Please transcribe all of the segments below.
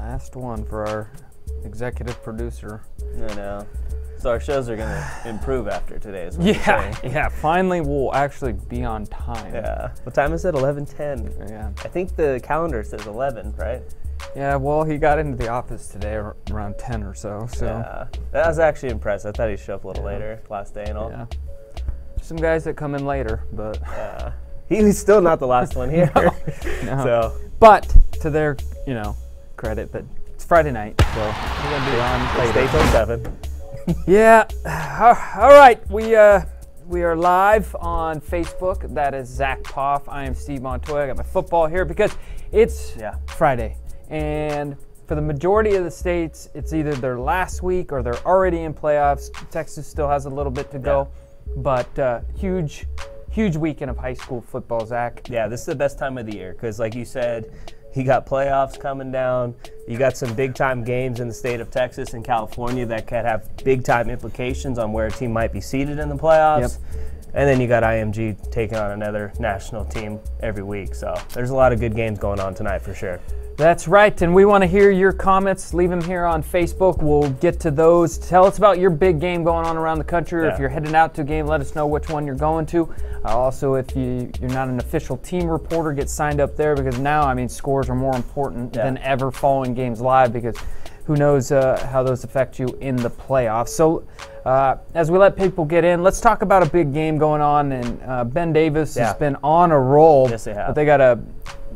Last one for our executive producer. I know. So our shows are going to improve after today, is what you're saying. Yeah, finally we'll actually be on time. Yeah. What time is it? 11:10. Yeah. I think the calendar says 11, right? Yeah, well, he got into the office today around 10 or so. Yeah. That was actually impressive. I thought he'd show up a little later, last day and all. Yeah. Some guys that come in later, but Yeah. He's still not the last one here. No. So. But to their, credit, that it's Friday night, so we're gonna be on later. Stay till 7. Yeah. All right. We are live on Facebook. That is Zack Poff. I am Steve Montoya. I got my football here because it's Friday, and for the majority of the states, it's either their last week or they're already in playoffs. Texas still has a little bit to go, but huge weekend of high school football, Zach. Yeah, this is the best time of the year because, like you said, you got playoffs coming down. You got some big-time games in the state of Texas and California that could have big-time implications on where a team might be seated in the playoffs. Yep. And then you got IMG taking on another national team every week. So there's a lot of good games going on tonight for sure. That's right, and we want to hear your comments. Leave them here on Facebook. We'll get to those. Tell us about your big game going on around the country. Or if you're heading out to a game, let us know which one you're going to. Also, if you're not an official team reporter, get signed up there because now, scores are more important than ever following games live because who knows how those affect you in the playoffs. So as we let people get in, let's talk about a big game going on. And Ben Davis has been on a roll. Yes, they have. But they got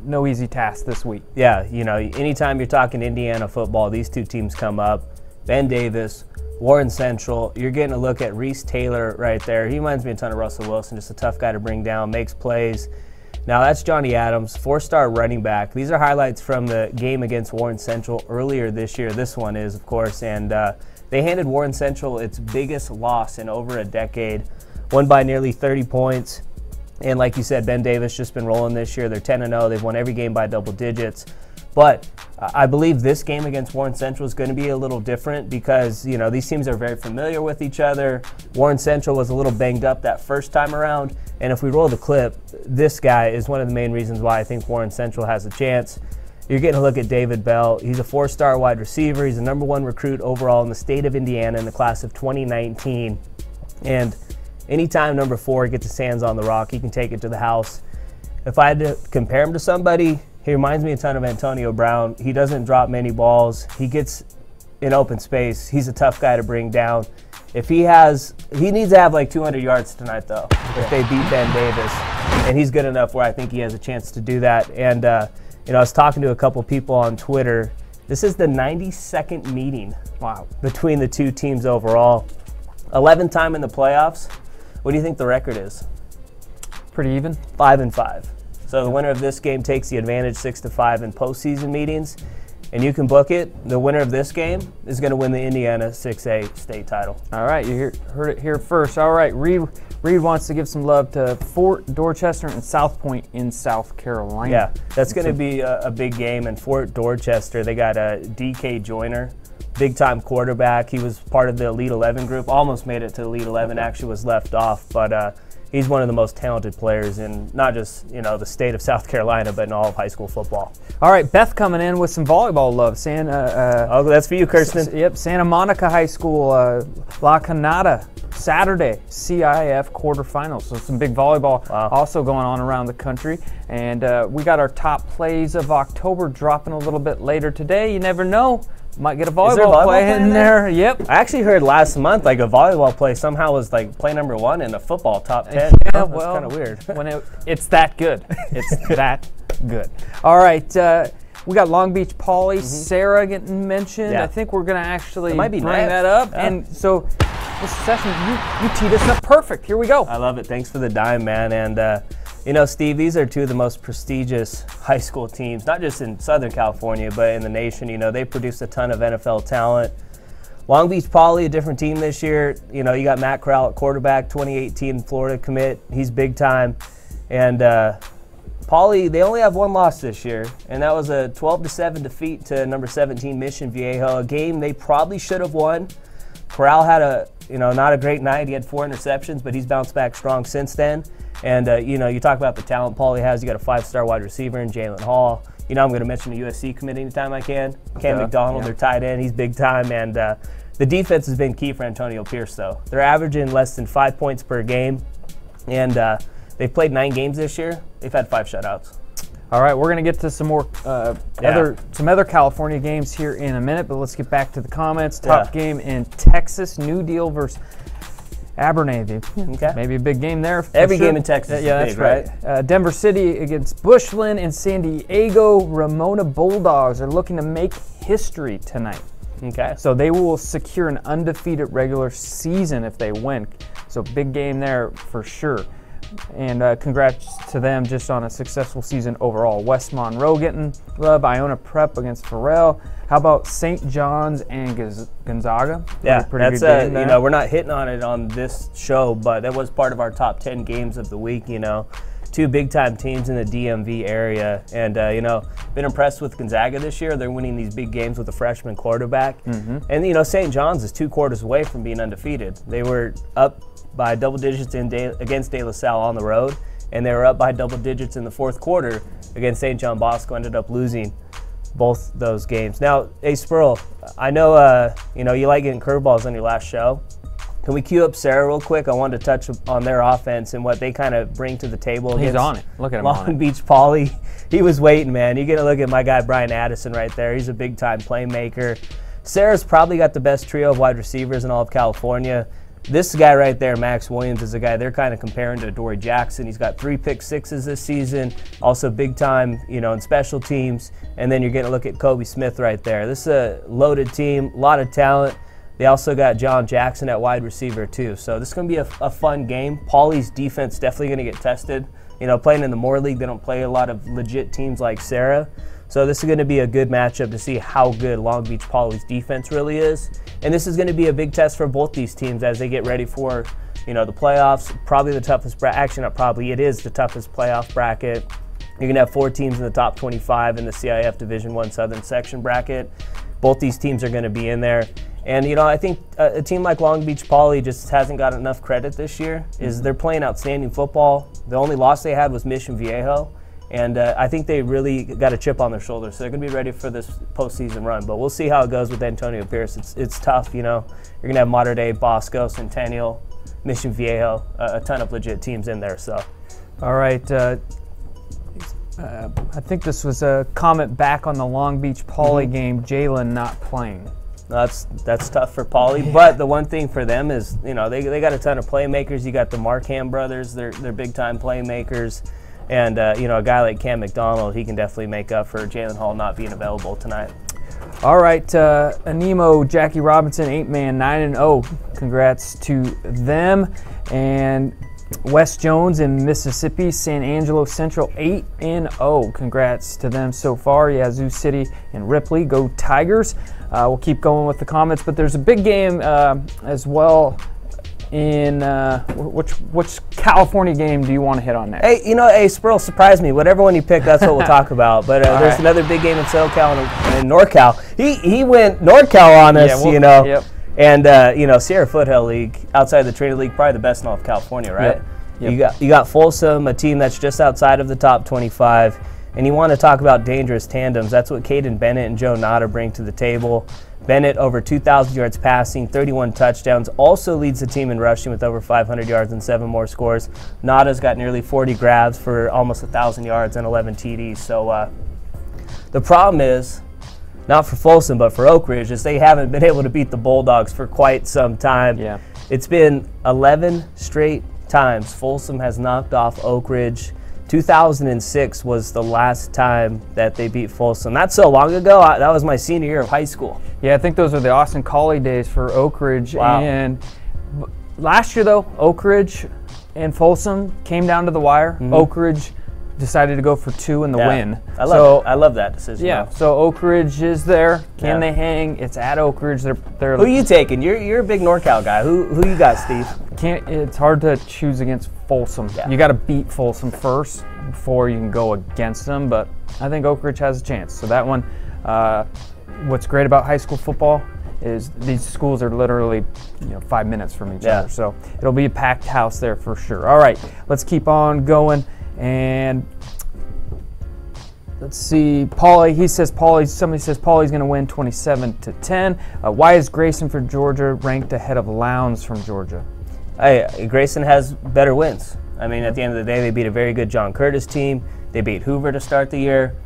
no easy task this week. Yeah, anytime you're talking Indiana football, these two teams come up. Ben Davis, Warren Central. You're getting a look at Reese Taylor right there. He reminds me a ton of Russell Wilson, just a tough guy to bring down, makes plays. Now that's Johnny Adams, 4-star running back. These are highlights from the game against Warren Central earlier this year. This one is, of course, and they handed Warren Central its biggest loss in over a decade, won by nearly 30 points. And like you said, Ben Davis just been rolling this year. They're 10-0. They've won every game by double digits. But I believe this game against Warren Central is going to be a little different because, these teams are very familiar with each other. Warren Central was a little banged up that first time around. And if we roll the clip, this guy is one of the main reasons why I think Warren Central has a chance. You're getting a look at David Bell. He's a 4-star wide receiver. He's the #1 recruit overall in the state of Indiana in the class of 2019. And anytime number 4 gets his hands on the rock, he can take it to the house. If I had to compare him to somebody, he reminds me a ton of Antonio Brown. He doesn't drop many balls. He gets in open space. He's a tough guy to bring down. He needs to have like 200 yards tonight, though, if they beat Ben Davis. And he's good enough where I think he has a chance to do that. And, I was talking to a couple people on Twitter. This is the 92nd meeting between the two teams overall. 11th time in the playoffs. What do you think the record is? Pretty even. 5-5. So the winner of this game takes the advantage 6-5 in postseason meetings, and you can book it. The winner of this game is going to win the Indiana 6A state title. All right, you heard it here first. All right, Reed wants to give some love to Fort Dorchester and South Point in South Carolina. Yeah, that's going to be a big game. In Fort Dorchester, they got a DK Joyner, big-time quarterback. He was part of the Elite 11 group, almost made it to the Elite 11, actually was left off, but he's one of the most talented players in not just the state of South Carolina, but in all of high school football. All right, Beth coming in with some volleyball love. Oh, that's for you, Kirsten. Yep, Santa Monica High School, La Canada, Saturday, CIF quarterfinals. So some big volleyball also going on around the country. And we got our top plays of October dropping a little bit later today. You never know. Might get a volleyball play in there. Yep. I actually heard last month a volleyball play somehow was play #1 in the football top 10. Yeah, that's kind of weird. When it's that good. It's that good. All right. We got Long Beach Poly, Sarah getting mentioned. I think we're going to actually bring that up. Yeah. And so this session, you teed us up perfect. Here we go. I love it. Thanks for the dime, man. And Steve, these are two of the most prestigious high school teams, not just in Southern California, but in the nation. They produce a ton of NFL talent. Long Beach Poly, a different team this year. You got Matt Corral at quarterback, 2018 Florida commit. He's big time. And Poly, they only have one loss this year, and that was a 12-7 defeat to number 17 Mission Viejo, a game they probably should have won. Corral had not a great night. He had 4 interceptions, but he's bounced back strong since then. And, you talk about the talent Paulie has. You got a 5-star wide receiver in Jalen Hall. You know, I'm going to mention the USC commit anytime I can. Cam McDonald, their tight end, he's big time. And the defense has been key for Antonio Pierce, though. They're averaging less than 5 points per game. And they've played 9 games this year. They've had 5 shutouts. All right, we're going to get to some more other California games here in a minute, but let's get back to the comments. Top game in Texas, New Deal versus Abernathy. Okay. Maybe a big game there. Every game in Texas is that's big, right? Denver City against Bushland and San Diego. Ramona Bulldogs are looking to make history tonight. Okay. So they will secure an undefeated regular season if they win. So big game there for sure. And congrats to them just on a successful season overall. West Monroe getting love. Iona Prep against Farrell. How about St. John's and Gonzaga? Pretty good game there. You know, we're not hitting on it on this show, but that was part of our top 10 games of the week. You know, 2 big-time teams in the DMV area, and you know, been impressed with Gonzaga this year. They're winning these big games with a freshman quarterback, and you know, St. John's is 2 quarters away from being undefeated. They were up by double digits against De La Salle on the road, and they were up by double digits in the 4th quarter against St. John Bosco. Ended up losing both those games. Now, hey Spurl, I know you know you like getting curveballs on your last show. Can we cue up Sarah real quick? I wanted to touch on their offense and what they kind of bring to the table. He's on it. Look at him. Long Beach Poly. He was waiting, man. You get a look at my guy Brian Addison right there. He's a big-time playmaker. Sarah's probably got the best trio of wide receivers in all of California. This guy right there, Max Williams, is a guy they're kind of comparing to Dory Jackson. He's got 3 pick-6s this season, also big time, you know, in special teams. And then you're getting a look at Kobe Smith right there. This is a loaded team, a lot of talent. They also got John Jackson at wide receiver too. So this is going to be a fun game. Paulie's defense definitely going to get tested. You know, playing in the Moore League, they don't play a lot of legit teams like Sarah. So this is going to be a good matchup to see how good Long Beach Poly's defense really is. And this is going to be a big test for both these teams as they get ready for, you know, the playoffs. Probably the toughest bracket. Actually, not probably. It is the toughest playoff bracket. You're going to have 4 teams in the top 25 in the CIF Division I Southern Section bracket. Both these teams are going to be in there. And, you know, I think a team like Long Beach Poly just hasn't got enough credit this year. They're playing outstanding football. The only loss they had was Mission Viejo. And I think they really got a chip on their shoulder, so they're going to be ready for this postseason run. But we'll see how it goes with Antonio Pierce. It's tough, you know. You're going to have Mater Dei, Bosco, Centennial, Mission Viejo, a ton of legit teams in there. So, all right. I think this was a comment back on the Long Beach Poly game, Jalen not playing. That's tough for Poly, but the one thing for them is, you know, they got a ton of playmakers. You got the Markham brothers, they're big-time playmakers. And, you know, a guy like Cam McDonald, he can definitely make up for Jalen Hall not being available tonight. All right, Anemo, Jackie Robinson, 8-man, 9-0. Congrats to them. And West Jones in Mississippi, San Angelo Central, 8-0. Congrats to them so far. Yazoo City and Ripley, go Tigers. We'll keep going with the comments, but there's a big game as well. In which California game do you want to hit on next? Hey, you know, Spurl, surprise me. Whatever one you pick, that's what we'll talk about. But there's another big game in SoCal and NorCal. He went NorCal on us, you know. Yep. And you know, Sierra Foothill League, outside the Trinity League, probably the best in all of California, right? Yep. You got Folsom, a team that's just outside of the top 25. And you want to talk about dangerous tandems. That's what Caden Bennett and Joe Nada bring to the table. Bennett over 2,000 yards passing, 31 touchdowns, also leads the team in rushing with over 500 yards and 7 more scores. Nada's got nearly 40 grabs for almost 1,000 yards and 11 TDs. So the problem is, not for Folsom but for Oak Ridge, is they haven't been able to beat the Bulldogs for quite some time. Yeah. It's been 11 straight times Folsom has knocked off Oak Ridge. 2006 was the last time that they beat Folsom. Not so long ago. That was my senior year of high school. Yeah, I think those are the Austin Collie days for Oak Ridge. Wow. And last year, though, Oak Ridge and Folsom came down to the wire. Oak Ridge decided to go for 2 in the win. I love that decision. Yeah, so Oak Ridge is there. Can they hang? It's at Oak Ridge. They're who are you taking? You're a big NorCal guy. Who you got, Steve? It's hard to choose against Folsom. Yeah. You got to beat Folsom first before you can go against them, but I think Oak Ridge has a chance. So that one, what's great about high school football is these schools are literally 5 minutes from each other. So it'll be a packed house there for sure. All right, let's keep on going. And Let's see, Paulie. Somebody says Paulie's going to win 27-10. Why is Grayson for Georgia ranked ahead of Lowndes from Georgia? Grayson has better wins. I mean, at the end of the day, they beat a very good John Curtis team. They beat Hoover to start the year.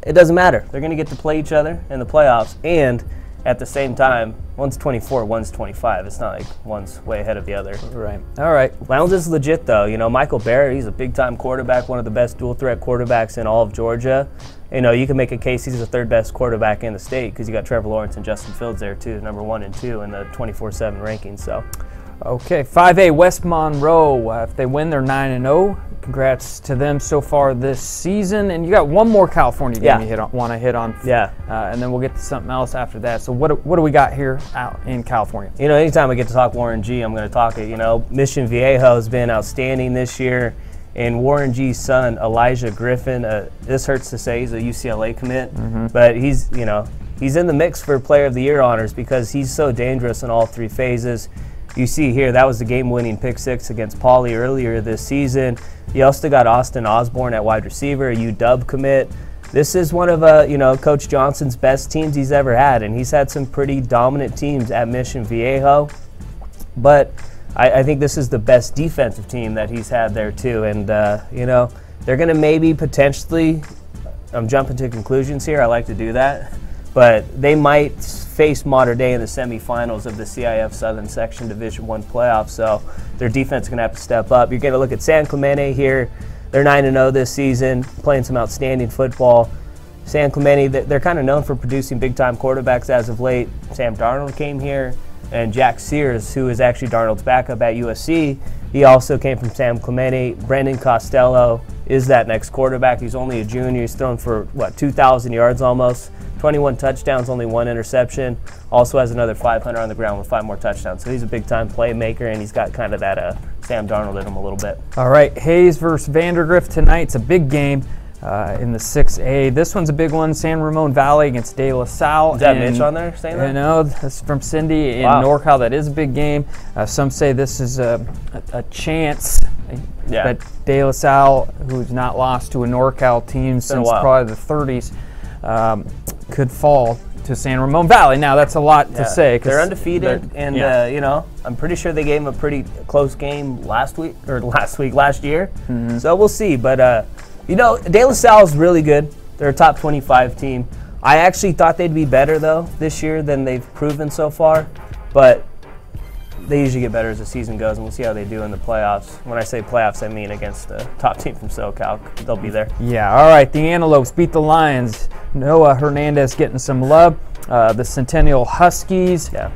It doesn't matter. They're going to get to play each other in the playoffs, and at the same time, one's 24, one's 25. It's not like one's way ahead of the other. Right. All right. Lowndes is legit, though. You know, Michael Barrett, he's a big-time quarterback, one of the best dual-threat quarterbacks in all of Georgia. You know, you can make a case he's the third-best quarterback in the state because you got Trevor Lawrence and Justin Fields there, too, number 1 and 2 in the 24/7 rankings. So, okay, 5A, West Monroe. If they win, they're 9-0. Congrats to them so far this season. And you got one more California game you want to hit on. Yeah. And then we'll get to something else after that. So what do we got here out in California? You know, anytime I get to talk Warren G, I'm going to talk it. You know, Mission Viejo has been outstanding this year. And Warren G's son, Elijah Griffin, this hurts to say, he's a UCLA commit. But he's in the mix for Player of the Year honors because he's so dangerous in all 3 phases. You see here, that was the game-winning pick 6 against Pauley earlier this season. You also got Austin Osborne at wide receiver, a UW commit. This is one of Coach Johnson's best teams he's ever had, and he's had some pretty dominant teams at Mission Viejo. But I think this is the best defensive team that he's had there too. And they're going to maybe potentially, I'm jumping to conclusions here. I like to do that. But they might face Mater Dei in the semifinals of the CIF Southern Section Division I playoffs, so their defense is going to have to step up. You're going to look at San Clemente here. They're 9-0 this season, playing some outstanding football. San Clemente, they're kind of known for producing big-time quarterbacks as of late. Sam Darnold came here, and Jack Sears, who is actually Darnold's backup at USC, he also came from San Clemente. Brendan Costello is that next quarterback. He's only a junior. He's thrown for, 2,000 yards almost. 21 touchdowns, only 1 interception. Also has another 500 on the ground with 5 more touchdowns. So he's a big-time playmaker, and he's got kind of that Sam Darnold in him a little bit. All right, Hayes versus Vandergrift tonight. It's a big game in the 6A. This one's a big one. San Ramon Valley against De La Salle. Is that Mitch on there saying that? You know, this is from Cindy in NorCal. That is a big game. Some say this is a chance. Yeah. But De La Salle, who's not lost to a NorCal team since probably the 30s, could fall to San Ramon Valley. Now, that's a lot to say. They're undefeated, and I'm pretty sure they gave them a pretty close game last year. So we'll see. But, De La Salle is really good. They're a top 25 team. I actually thought they'd be better, though, this year than they've proven so far. But they usually get better as the season goes, and we'll see how they do in the playoffs. When I say playoffs, I mean against the top team from SoCal. They'll be there. Yeah, all right. The Antelopes beat the Lions. Noah Hernandez getting some love. The Centennial Huskies. Yeah.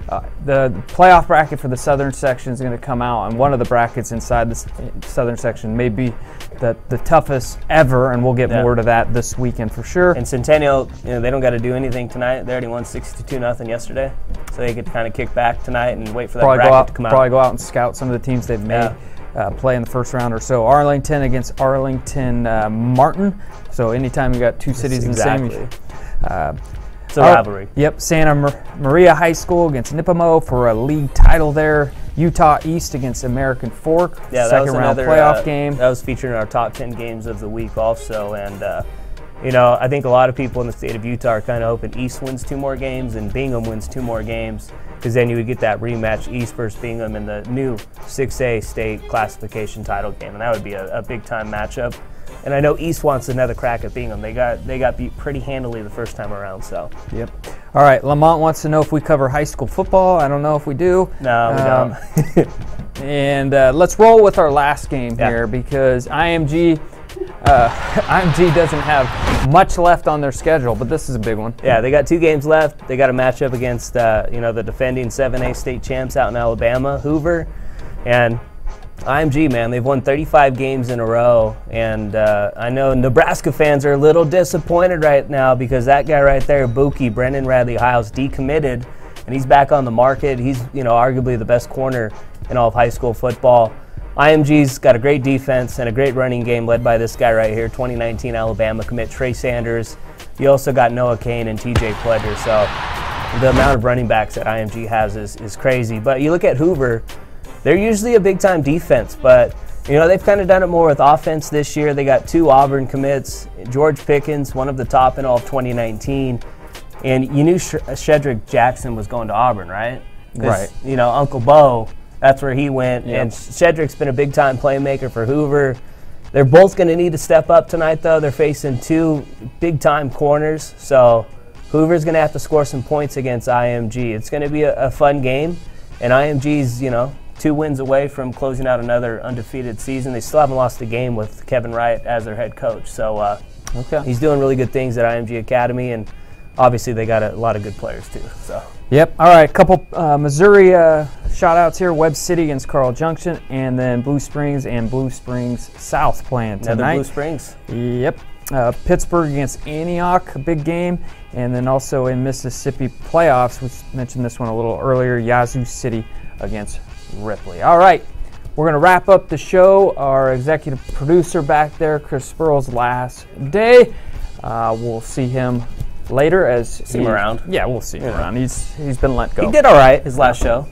The playoff bracket for the Southern Section is going to come out, and one of the brackets inside the Southern Section may be the toughest ever, and we'll get more to that this weekend for sure. And Centennial, they don't got to do anything tonight. They already won 62-0 yesterday, so they could kind of kick back tonight and wait for that bracket to come out. Probably go out and scout some of the teams they've made play in the first round or so. Arlington against Arlington Martin. So anytime you got 2 cities in the same. It's a rivalry. Yep, Santa Maria High School against Nipamo for a league title there. Utah East against American Fork. Yeah, second round playoff game. That was featured in our top 10 games of the week also. And, I think a lot of people in the state of Utah are kind of hoping East wins 2 more games and Bingham wins 2 more games, because then you would get that rematch, East versus Bingham, in the new 6A state classification title game. And that would be a big-time matchup. And I know East wants another crack at Bingham. They got beat pretty handily the first time around. So. Yep. All right. Lamont wants to know if we cover high school football. I don't know if we do. No, we don't. And let's roll with our last game here, because IMG doesn't have much left on their schedule, but this is a big one. Yeah, they got 2 games left. They got a matchup against the defending 7A state champs out in Alabama, Hoover, and IMG, man, they've won 35 games in a row, and I know Nebraska fans are a little disappointed right now because that guy right there, Buki, Brendan Radley-Hiles, decommitted, and he's back on the market. He's, arguably the best corner in all of high school football. IMG's got a great defense and a great running game led by this guy right here, 2019 Alabama commit Trey Sanders. You also got Noah Kane and TJ Pledger, so the amount of running backs that IMG has is crazy. But you look at Hoover, they're usually a big-time defense, but You know, they've kind of done it more with offense this year. They got 2 Auburn commits. George Pickens, one of the top in all of 2019. And you knew Shedrick Jackson was going to Auburn, right? Right. You know, Uncle Bo, that's where he went. Yep. And Shedrick's been a big-time playmaker for Hoover. They're both going to need to step up tonight, though. They're facing 2 big-time corners. So Hoover's going to have to score some points against IMG. It's going to be a fun game. And IMG's, you know, 2 wins away from closing out another undefeated season. They still haven't lost a game with Kevin Wright as their head coach. So he's doing really good things at IMG Academy, and obviously they got a lot of good players too. So. Yep. All right. A couple Missouri shout-outs here. Webb City against Carl Junction, and then Blue Springs and Blue Springs South playing tonight. Another Blue Springs. Yep. Pittsburgh against Antioch, a big game. And then also in Mississippi playoffs, we mentioned this one a little earlier, Yazoo City against Ripley. All right. We're going to wrap up the show. Our executive producer back there, Chris Spurl's last day. We'll see him later as see him around. Yeah, we'll see him around. He's been let go. He did all right his last show.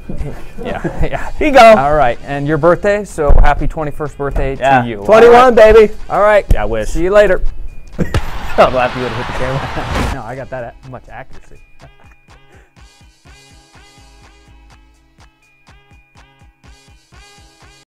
Yeah. He go. All right, and your birthday, so happy 21st birthday to you. 21, baby. All right. Yeah, I wish. See you later. I'm glad you would have hit the camera. No, I got that much accuracy.